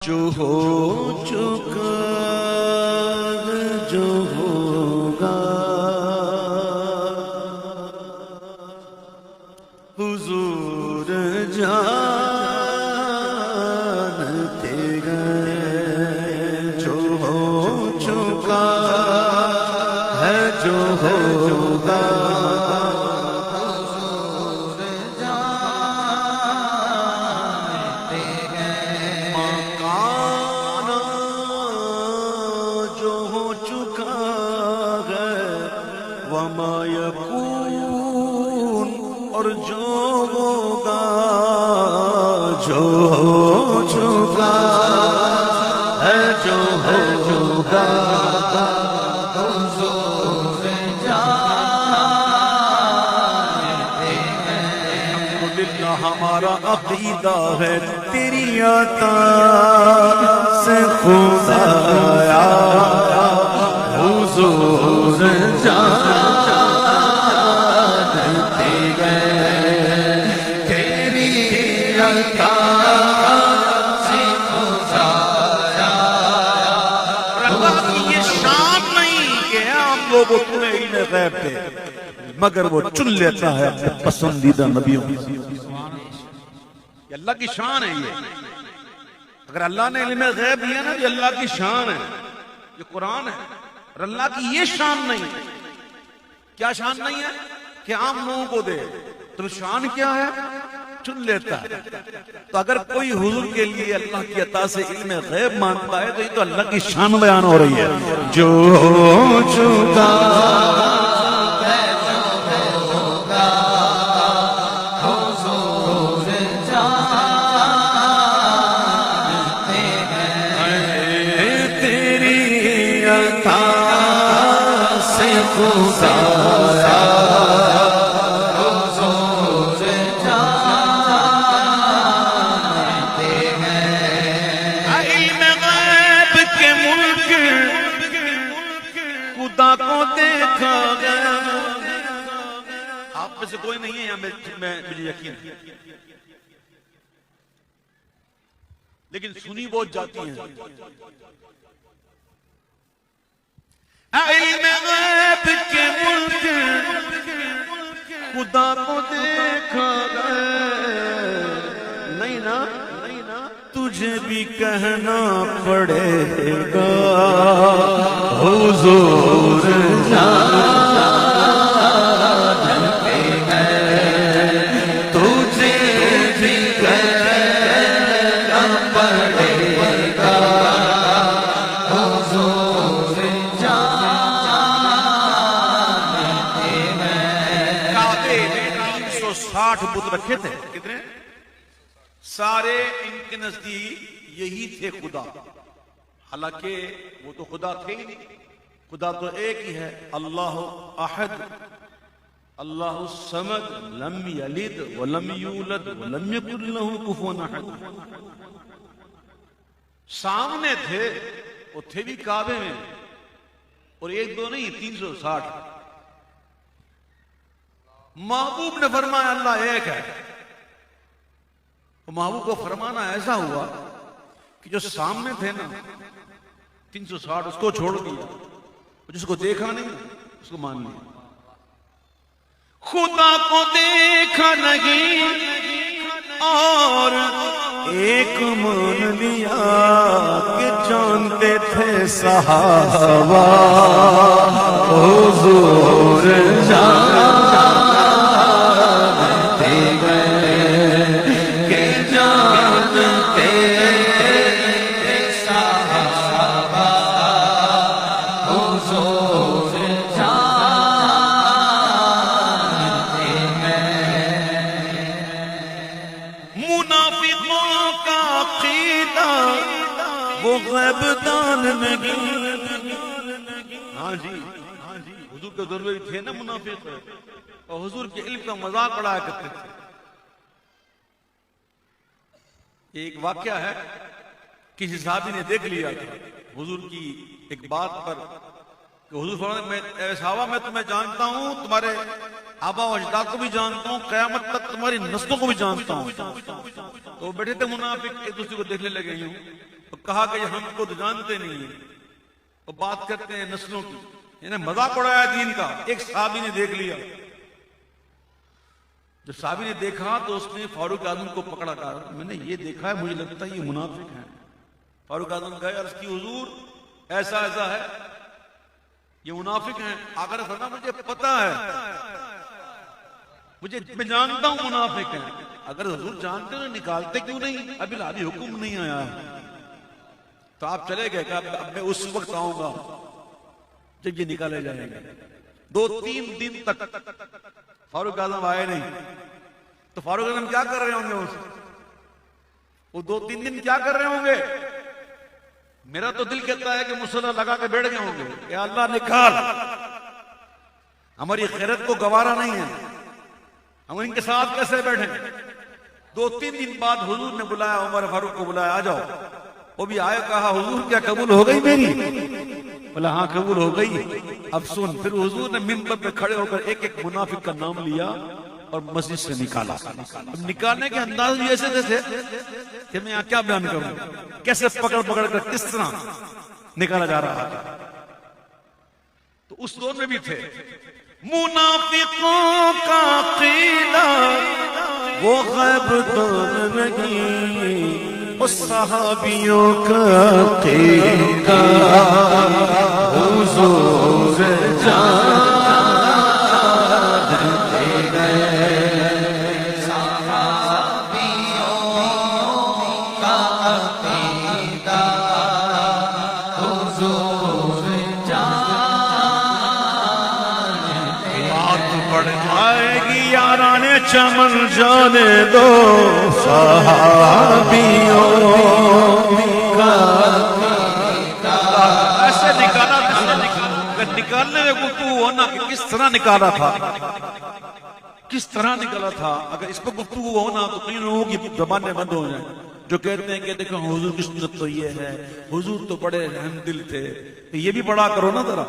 जो हो चुका है जो होगा हुजूर जानते गए। जो हो चुका है जो होगा वमायकून और जो होगा जो हो चुका है जो होगा अल्हम्दुलिल्लाह हमारा अकीदा है तेरी अता से खुदाया हुजूर जानते गए। तेरी अता से खुदाया अल्लाह की ये शान नहीं कि हम लोग उतने ही न गैब थे, मगर वो चुन लेता है अपने पसंदीदा नबियों। अल्लाह की शान है ये। अगर अल्लाह ने इल्म गैब दिया ना, ये अल्लाह की शान है, ये कुरान है। और अल्लाह की ये शान नहीं है। क्या शान नहीं है कि आम लोगों को दे, तो शान क्या है? चुन लेता है। तो अगर कोई हुजूर के लिए अल्लाह की अता से इल्म गैब मानता है तो ये तो अल्लाह की शान बयान हो रही है। जो चुका खुदा को देखा गया। आप में से कोई नहीं है यहाँ, मुझे यकीन है, लेकिन सुनी बहुत जाती है। इल्म गैब के मुल्क खुदा को देखा गया। नहीं ना, नहीं ना, तुझे भी कहना पड़ेगा हुजूर जानते गए। तुझे भी कहना पड़ेगा हुजूर जानते गए। काबे में 360 बुत रखे थे। कितने? सारे इनके नजदीक यही थे खुदा। हालांकि वो तो खुदा थे ही नहीं। खुदा तो एक ही है, अल्लाह अहद अल्लाह समद लम यलिद व लम यूलद व लम यकुल लहू कुफुवन अहद। सामने थे, वो थे भी काबे में, और एक दो नहीं 360। महबूब ने फरमाया अल्लाह एक है। महबूब को फरमाना ऐसा हुआ कि जो सामने थे ना 360, उसको छोड़ दिया, जिसको देखा नहीं उसको मान लिया। खुदा को देखा नहीं और एक मान लिया कि जानते थे सहाबा हुजूर जानते गए। के जानते सहाबा हुजूर जानते गए। मुनाफिकों का अकीदा वो गैबदान नहीं। हाँ जी, हाँ जी, हुजूर के दरबार थे ना मुनाफिक, और हुजूर के इल्म का मजाक उड़ाया करते थे। एक वाकया है, किसी साहबी ने देख लिया था हुजूर की एक बात पर कि हुजूर फरमाते मैं साहबा मैं तुम्हें जानता हूँ, तुम्हारे आबा व अजदाद को भी जानता हूँ, कयामत तक तुम्हारी नस्लों को भी जानता हूँ। तो बैठे थे मुनाफिक, एक दूसरे को देखने लगे यूं, तो कहा कि हम खुद जानते नहीं है, तो बात करते हैं नस्लों की, इन्हें मजाक उड़ाया दीन का। एक साहबी ने देख लिया, जब साहबी ने देखा तो उसने फारूक आजम को पकड़ा, कहा मैंने ये देखा है, मुझे लगता है ये मुनाफिक है। फारूक आजम गए, अर्ज की हुजूर ऐसा ऐसा है, ये मुनाफिक हैं। आकर फरमाया मुझे पता है, मैं जानता हूं मुनाफिक हैं। अगर हुजूर जानते हो निकालते क्यों नहीं? अभी लाली हुक्म नहीं आया। तो आप चले गए, अब मैं उस वक्त आऊंगा जब ये निकाले जाएंगे। 2-3 दिन तक फारूक आजम आए नहीं। तो फारूक आजम क्या कर रहे होंगे वो 2-3 दिन क्या कर रहे होंगे? मेरा तो दिल कहता है कि मुसल्ला लगा के बैठ गए होंगे, या अल्लाह निकाल, हमारी खैरत को गवारा नहीं है, हम इनके साथ कैसे बैठे। 2-3 दिन बाद हुजूर ने बुलाया, उमर फारूक को बुलाया, आ जाओ। वो भी आए, कहा हुजूर क्या कबूल हो गई मेरी? बोला हाँ कबूल हो गई। अब सुन, फिर हुजूर ने मिंबर पे खड़े होकर एक एक मुनाफिक का नाम लिया और मस्जिद से निकाला। अब निकालने के अंदाज भी ऐसे थे कि मैं यहाँ क्या बयान करूं, कैसे पकड़ पकड़ कर किस तरह निकाला जा रहा था। तो उस दौर में भी थे मुनाफिकों का कीला, वो गैब तो नहीं, उस सहाबियों का कीला हुजूर जान चमन जाने दो सहाबियों का। ऐसे निकाला था, निकालने में गुफ्तगू होना कि किस तरह निकाला था, किस तरह निकाला था। अगर इस पर गुफ्तगू होना तो कई लोगों की जबानें बंद हो जाए, जो कहते हैं कि देखो हुजूर की सुन्नत तो ये है, हुजूर तो बड़े रहमदिल थे। तो ये भी पढ़ा करो ना जरा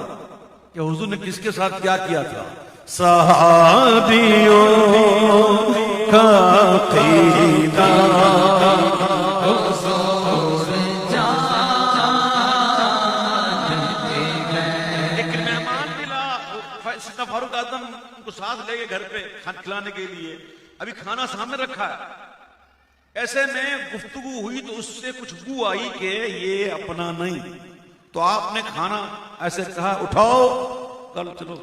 कि हुजूर ने किसके साथ क्या किया था। सहाबियों का कीदा एक मेहमान मिला, फारूक आजम को साथ ले गए घर पे खाना खिलाने के लिए। अभी खाना सामने रखा है, ऐसे में गुफ्तगू हुई तो उससे कुछ बू आई कि ये अपना नहीं। तो आपने खाना ऐसे कहा उठाओ, कल चलो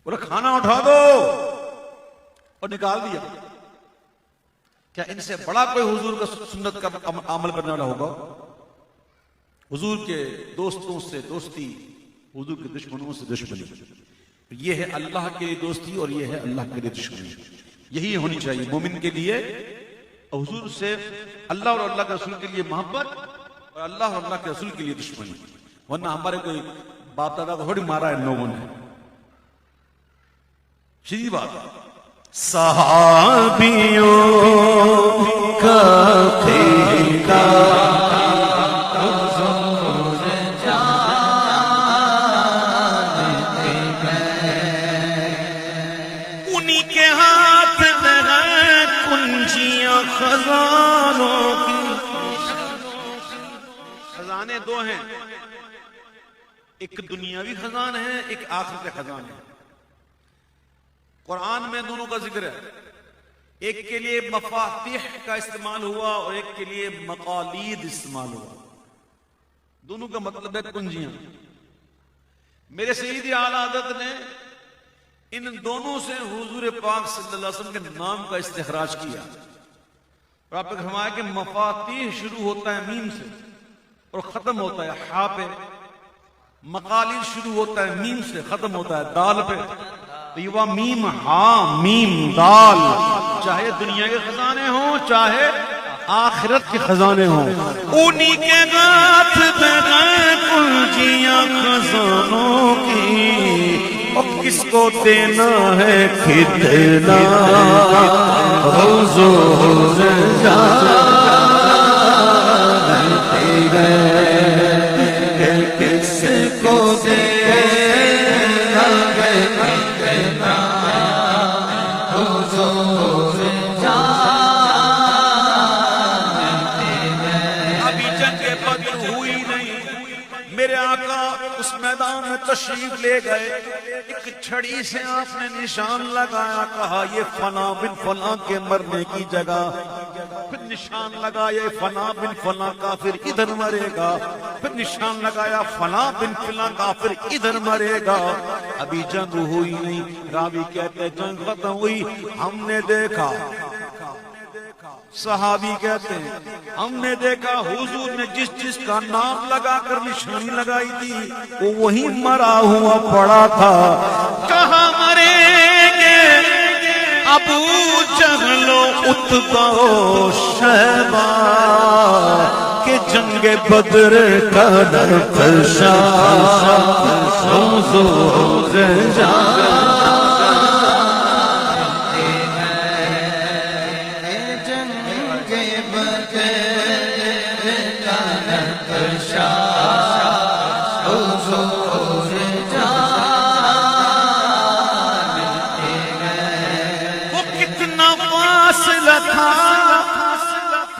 बोला खाना उठा दो, और निकाल दिया। क्या इनसे बड़ा कोई हुजूर का सुन्नत का अमल करने वाला होगा? हुजूर के दोस्तों से दोस्ती, हुजूर के दुश्मनों से दुश्मनी। ये है अल्लाह के लिए दोस्ती और ये है अल्लाह के लिए दुश्मनी। यही होनी चाहिए मोमिन के लिए, हुजूर से अल्लाह और अल्लाह के रसूल के लिए मोहब्बत और अल्लाह और अल्लाह के रसूल के लिए दुश्मनी। वरना हमारे कोई बाप दादा को थोड़ी मारा है लोगों ने, सीधी बात। सहाबियों का कीदा उन्हीं के हाथ में है कुंजियां खजानों की। खजाने दो हैं, एक दुनियावी खजाना है, एक आखिरत का खजाना है। कुरान में दोनों का जिक्र है, एक के लिए मफातिह का इस्तेमाल हुआ और एक के लिए मकालीद इस्तेमाल हुआ। दोनों का मतलब है कुंजियां। मेरे सईद आला हज़रत ने इन दोनों से हुजूर पाक सल्लल्लाहु अलैहि वसल्लम के नाम का इस्तिखराज किया। और आपने फरमाया कि मफातिह शुरू होता है मीम से और खत्म होता है हा पे, मकालीद शुरू होता है मीम से खत्म होता है दाल पे। तो युवा मीम हा मीम दाल, चाहे दुनिया के खजाने हो चाहे आखिरत के खजाने हो, उन्हीं के हाथ में कुंजियां खजानों की। और किसको देना है कितना हुजूर जानते हैं, किसको देना है कितना हुजूर जानते बदर हुई नहीं। मेरे आका उस मैदान में तशरीफ ले गए, एक छड़ी से आपने निशान लगाया, कहा ये फला बिन फला के मरने की जगह। फिर निशान लगाया फला बिन फला काफिर इधर मरेगा, फिर निशान लगाया फला बिन फला काफिर इधर मरेगा। अभी जंग हुई नहीं। रावी कहते जंग खत्म हुई, हमने देखा, सहाबी कहते हैं हमने देखा हुजूर ने जिस जिसका नाम लगाकर निशानी लगाई थी वो वहीं मरा हुआ पड़ा था। कहाँ मरेंगे अबू जहलो उतबा शैबा के जंगे बदर का नक्शा हुजूर जान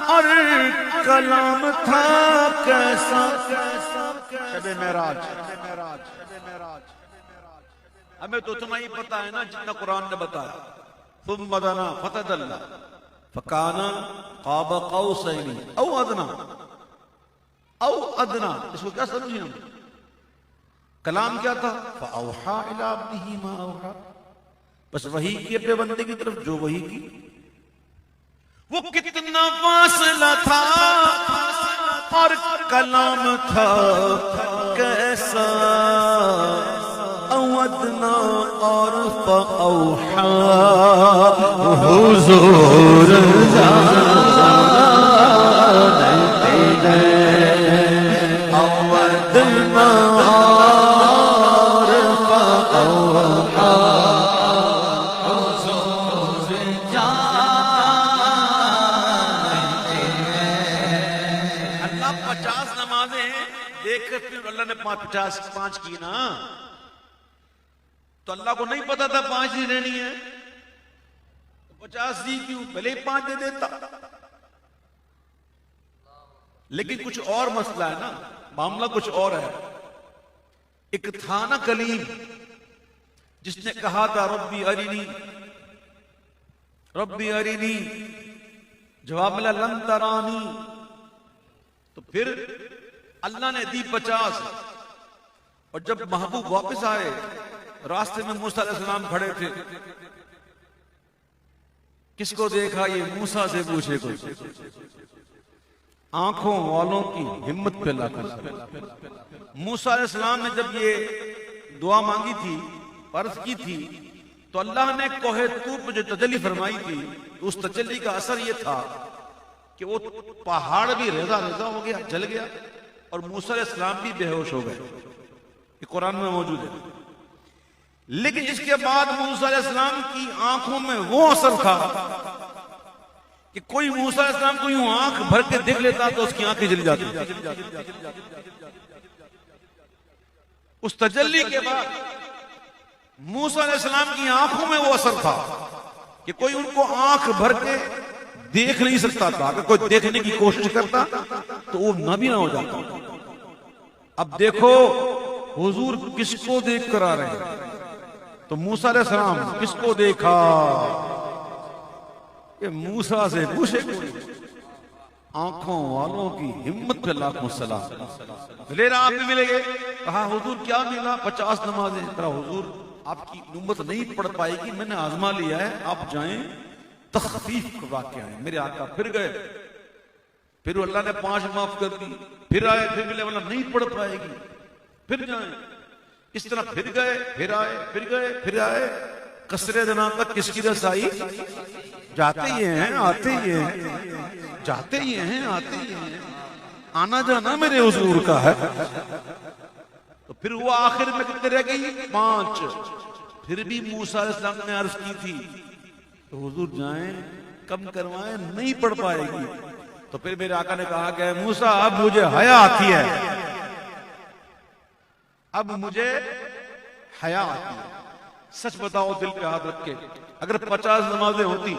और कलाम था कैसा। शबे मेराज हमें तो उतना ही पता है ना जितना कुरान ने बताया। तुम मदना फतदल्ला फकाना क़ाब क़ौसैनी औ अदना। इसको क्या समझे हम? कलाम क्या था? फ़अौहा इला अब्दिही मा औहा, बस वही की अपने बंदे की तरफ जो वही की। वो कितना फासला था और कलाम था कैसा। अवदना और फ़अौहा हुजूर अवदना और फ़अौहा अल्लाह ने 5 की ना, तो अल्लाह को नहीं पता था 5 ही देनी है, 50 दी क्यों? भले ही 5 दे देता। लेकिन कुछ और मसला है ना, मामला कुछ और है। एक था ना कलीम जिसने कहा था रब्बी अरिनी, जवाब मिला लन तरानी। तो फिर अल्लाह ने दी 50। और जब महबूब वापस आए, रास्ते में मूसा अलैहिस्सलाम खड़े थे। किसको देखा? ये मूसा से पूछे कोई। आंखों वालों की हिम्मत पे लाकर मूसा अलैहिस्सलाम ने जब ये दुआ मांगी थी, अर्ज की थी, तो अल्लाह ने कोहे तूर पे जो तजल्ली फरमाई थी, उस तजल्ली का असर ये था कि वो पहाड़ भी रेजा रेजा हो गया, जल गया, और मूसा अलैहिस्सलाम भी बेहोश हो गए। ये कुरान में मौजूद है। लेकिन इसके बाद मूसा अलैहिस्सलाम की आंखों में वो असर था कि कोई मूसा अलैहिस्सलाम को यूं आंख भर के देख लेता तो उसकी आंखें जल जाती। उस तजल्ली के बाद मूसा अलैहिस्सलाम की आंखों में वो असर था कि कोई उनको आंख भर के देख नहीं सकता था। अगर कोई देखने की कोशिश करता तो वो नाबीना हो जाता। अब देखो हुजूर किसको देख कर आ रहे हैं? तो मूसा अलैहिस्सलाम किसको देखा? ये मूसा से पूछे आंखों वालों की हिम्मत पे लाखों सलाम। लेना आप भी मिलेंगे। कहा हुजूर क्या मिला? 50 नमाजें। कहा हुजूर आपकी उम्मत नहीं पढ़ पाएगी, मैंने आजमा लिया है, आप जाएं। तखफीफ का वाक़या है। मेरे आका फिर गए, फिर अल्लाह ने 5 माफ कर दी, फिर आए, फिर मिले, बोला नहीं पढ़ पाएगी, फिर जाए। इस तरह फिर गए, फिर आए, फिर गए, फिर आए। कसरे दिना तक किसकी रसाई? जाते ही हैं आते ही हैं, जाते ही हैं आते ही हैं। आना जाना मेरे हुजूर का है। तो फिर वो आखिर में कितने रह गई? 5। फिर भी मूसा अलैहिस्सलाम ने अर्ज की थी तो हुजूर जाएं, कम करवाएं, नहीं पढ़ पाएगी। तो फिर मेरे आका ने कहा कि मूसा अब मुझे हया आती है, अब मुझे हया आती है। सच बताओ दिल पे हाथ रख के, अगर 50 नमाजें होती,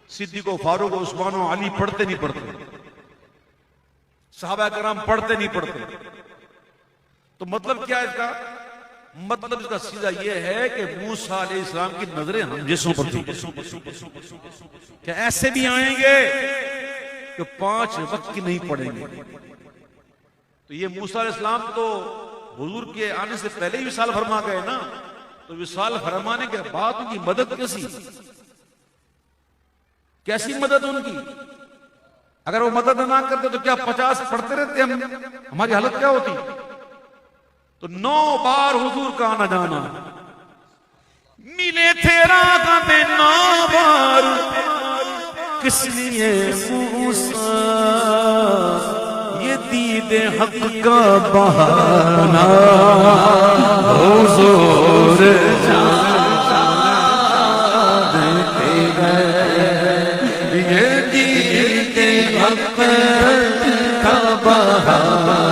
सिद्दीक़, फारूक, उस्मान और अली पढ़ते नहीं पढ़ते? सहाबा कराम पढ़ते नहीं पढ़ते। तो मतलब क्या है इसका? मतलब इसका सीधा यह है कि मूसा अलैहिस्सलाम की नजरें हम जैसों पर थी। क्या ऐसे भी आएंगे कि 5 वक्त की नहीं पढ़ेंगे? तो ये मूसा अलैहिस्सलाम तो हुजूर के आने से पहले ही विसाल फरमा गए ना, तो विसाल फरमाने के बाद उनकी मदद कैसी मदद उनकी? अगर वो मदद ना करते तो क्या 50 पढ़ते रहते हम? हमारी हालत क्या होती? तो 9 बार हुजूर का आना जाना, मिले थे रात में 9 बार, किस लिए मूसा ये दीदे हक का बहाना, हुजूर जानते गए ये दीदे हक का बहाना,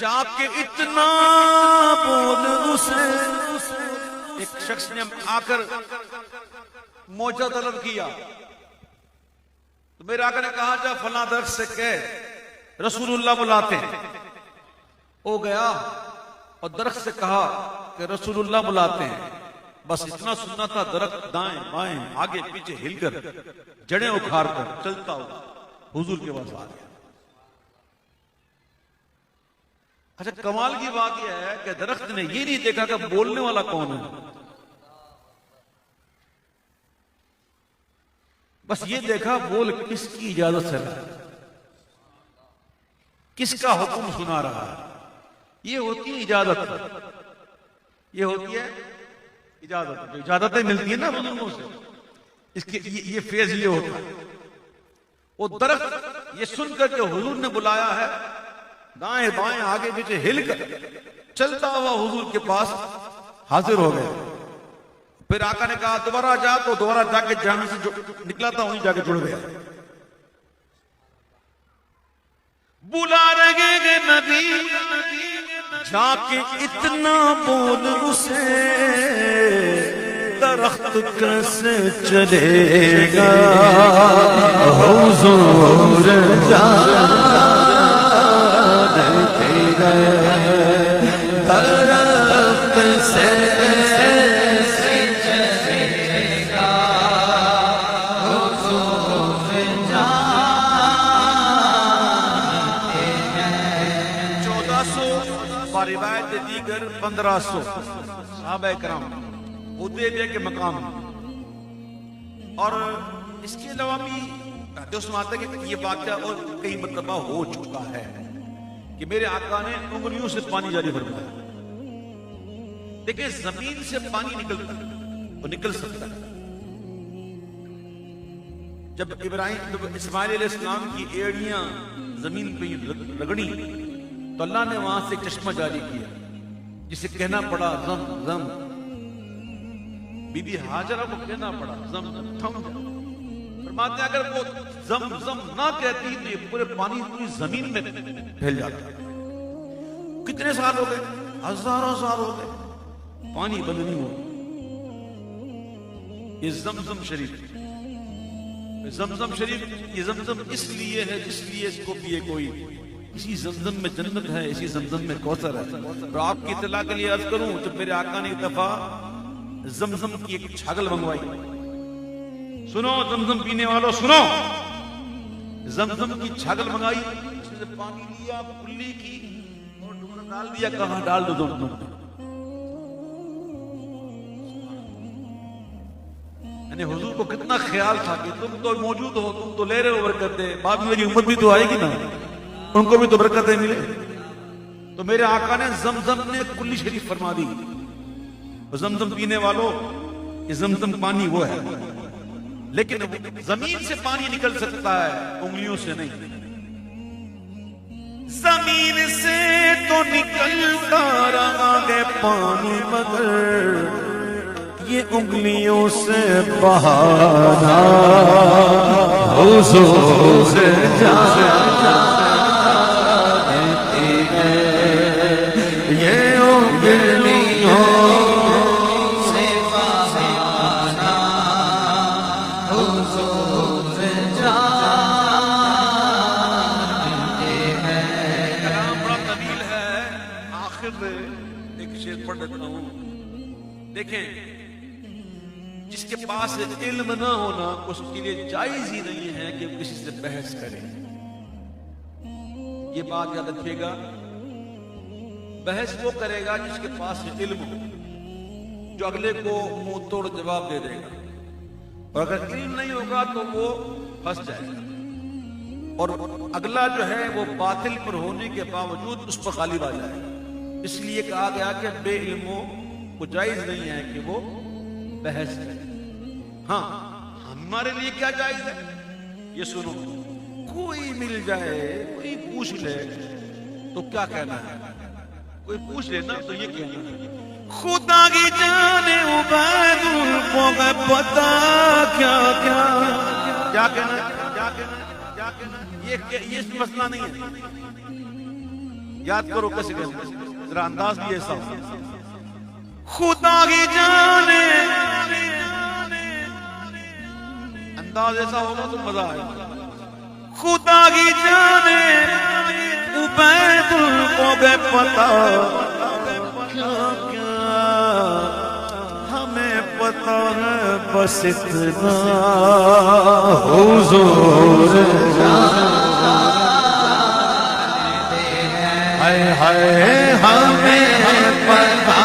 जाके इतना बोल उसे। एक शख्स ने आकर मौजा तलब किया, तो मेरे आका ने कहा जा फला दरख्त से कह रसूलुल्लाह बुलाते हैं। वो गया और दरख्त से कहा कि रसूलुल्लाह बुलाते हैं। बस इतना सुनना था, दरख्त दाएं बाएं आगे पीछे हिलकर जड़ें उखाड़ कर चलता हुआ हुजूर के पास आ गया। अच्छा, कमाल की बात यह है कि दरख्त ने ये नहीं देखा कि बोलने वाला कौन है, बस ये देखा बोल किसकी इजाजत से रहा है, किसका हुक्म सुना रहा है। ये होती है इजाजत, ये होती है इजाजत। जो इजाजतें मिलती है ना बुजुर्गों से, इसके ये फेज ये होता है। वो दरख्त ये सुनकर के हुजूर ने बुलाया है, दाएं बाएं आगे पीछे हिलकर चलता हुआ हुजूर के पास हाजिर हो गए। फिर आका ने कहा दोबारा जा, तो दोबारा जाके जहां से जो निकला था वहीं जाके जुड़ गया। बुला रहे नबी जाके इतना बोल उसे, दरख्त कैसे चलेगा हुजूर जानते गए, दरख्त से चलेगा हुजूर जानते गए। 1400 रिवायत दीगर 1500 सहाबा कराम हुदैबिया के मकाम। और इसके अलावा भी उसमें आता है कि ये वाक़या और कई मरतबा हो चुका है कि मेरे आका ने उंगलियों से पानी जारी फरमाया। देखिए, जमीन से पानी निकलता है तो निकल सकता है। जब इस्माइल अलैहिस्सलाम की एड़ियां जमीन पे रगड़ी तो अल्लाह ने वहां से एक चश्मा जारी किया, जिसे कहना पड़ा जम जम। बीबी हाजरा को कहना पड़ा जम जम, थम जा। फरमाते अगर वो जम जम ना कहती तो ये पूरे पानी पूरी जमीन में फैल जाता। कितने साल हो गए? हजारों साल हो गए, पानी बंद नहीं हुआ। ये जमजम शरीफ, जमजम शरीफ, ये जमजम इसलिए है जिसलिए इसको पिए कोई। इसी जमजम में जन्नत है, इसी जमजम में कौसर है। और आपकी इत्तला के लिए अर्ज करूं, जब मेरे आका ने एक दफा जमजम की एक छागल मंगवाई। सुनो जमजम पीने वालों सुनो, जमजम की छागल मंगाई, उससे पानी लिया, कुल्ली की और ढूंढ डाल दिया। कहां डाल दो जमजम? यानी हुजूर को कितना ख्याल था कि तुम तो मौजूद हो, तुम तो ले रहे हो बरकतें, बाद में मेरी उम्मत भी तो आएगी ना, उनको भी तो बरकतें मिले। तो मेरे आका ने जमजम ने कुल्ली शरीफ फरमा दी। जमजम पीने वालों, ये जमजम पानी वो है, लेकिन जमीन से पानी निकल सकता है, उंगलियों से नहीं। जमीन से तो निकलता रहा है पानी, मगर ये उंगलियों से बहाना हुजूर जानते हैं। ये उंगलियों से बहाना हुजूर जानते हैं। कलाम बड़ा तवील है, आखिर में एक शेर पढ़ देता हूं। देखें, जिसके पास इल्म ना होना उसके लिए जायज ही नहीं है कि किसी से बहस करे। ये बात याद रखिएगा, बहस वो करेगा जिसके पास इल्म हो, जो अगले को मुंह तोड़ जवाब दे देगा, और अगर इल्म नहीं होगा तो वो फंस जाएगा, और अगला जो है वो बातिल पर होने के बावजूद उस पर गालिब आ जाएगा। इसलिए कहा गया कि बेइल्मों को जायज नहीं है कि वो बहस करे। हाँ, हमारे लिए क्या जायज है ये सुनो। कोई मिल जाए, कोई पूछ ले तो क्या कहना है? कोई पूछ लेना तो ये कहना है, खुदा की जाने उबैदुल को पता क्या क्या क्या कहना है, क्या कहना है, क्या कहना है? ये मसला नहीं है। याद करो कैसे कहना, जरा अंदाज भी ऐसा हो। खुदा की जाने, अंदाज ऐसा होगा तो मजा आएगा। खुदा की जाने उबैदुल को पता क्या क्या, हमें पता है बस इतना, हुजूर जानते हैं। हाय हाय हमें पता